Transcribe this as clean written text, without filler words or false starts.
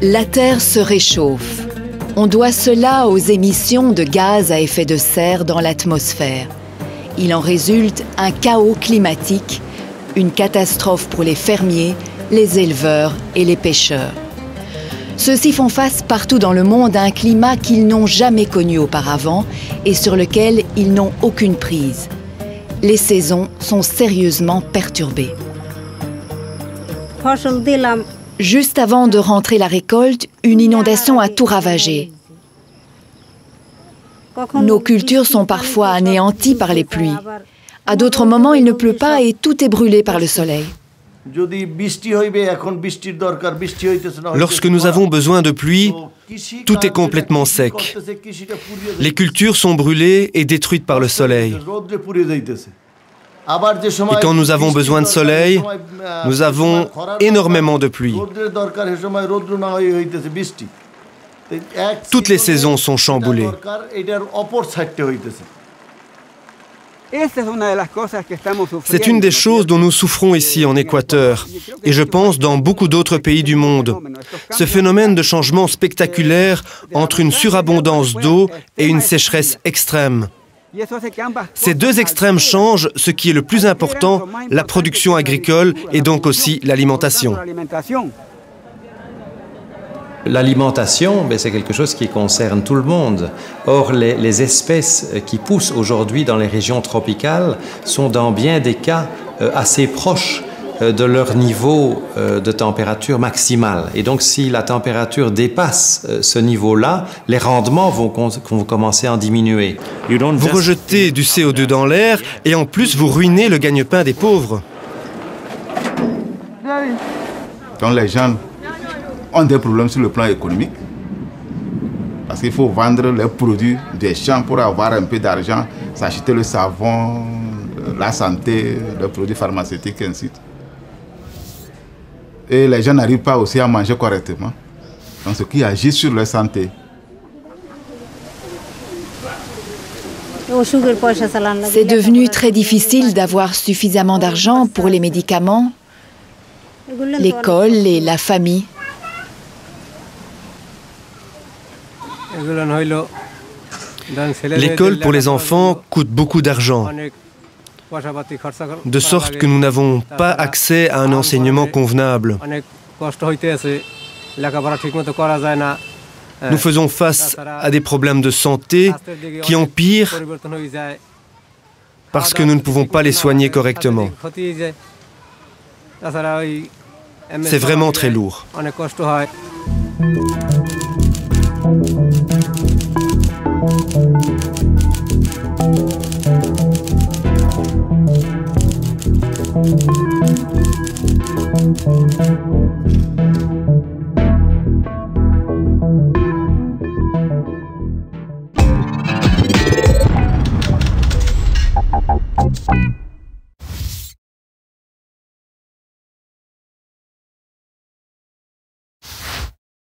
La Terre se réchauffe. On doit cela aux émissions de gaz à effet de serre dans l'atmosphère. Il en résulte un chaos climatique, une catastrophe pour les fermiers, les éleveurs et les pêcheurs. Ceux-ci font face partout dans le monde à un climat qu'ils n'ont jamais connu auparavant et sur lequel ils n'ont aucune prise. Les saisons sont sérieusement perturbées. Juste avant de rentrer la récolte, une inondation a tout ravagé. Nos cultures sont parfois anéanties par les pluies. À d'autres moments, il ne pleut pas et tout est brûlé par le soleil. Lorsque nous avons besoin de pluie, tout est complètement sec. Les cultures sont brûlées et détruites par le soleil. Et quand nous avons besoin de soleil, nous avons énormément de pluie. Toutes les saisons sont chamboulées. C'est une des choses dont nous souffrons ici en Équateur, et je pense dans beaucoup d'autres pays du monde. Ce phénomène de changement spectaculaire entre une surabondance d'eau et une sécheresse extrême. Ces deux extrêmes changent ce qui est le plus important, la production agricole et donc aussi l'alimentation. L'alimentation, c'est quelque chose qui concerne tout le monde. Or, les espèces qui poussent aujourd'hui dans les régions tropicales sont dans bien des cas assez proches de leur niveau de température maximale. Et donc, si la température dépasse ce niveau-là, les rendements vont commencer à en diminuer. Vous rejetez du CO2 dans l'air et en plus, vous ruinez le gagne-pain des pauvres. Donc, les gens ont des problèmes sur le plan économique parce qu'il faut vendre les produits des champs pour avoir un peu d'argent, s'acheter le savon, la santé, les produits pharmaceutiques et ainsi de suite. Et les gens n'arrivent pas aussi à manger correctement. Donc, ce qui agit sur leur santé. C'est devenu très difficile d'avoir suffisamment d'argent pour les médicaments, l'école et la famille. L'école pour les enfants coûte beaucoup d'argent, de sorte que nous n'avons pas accès à un enseignement convenable. Nous faisons face à des problèmes de santé qui empirent parce que nous ne pouvons pas les soigner correctement. C'est vraiment très lourd.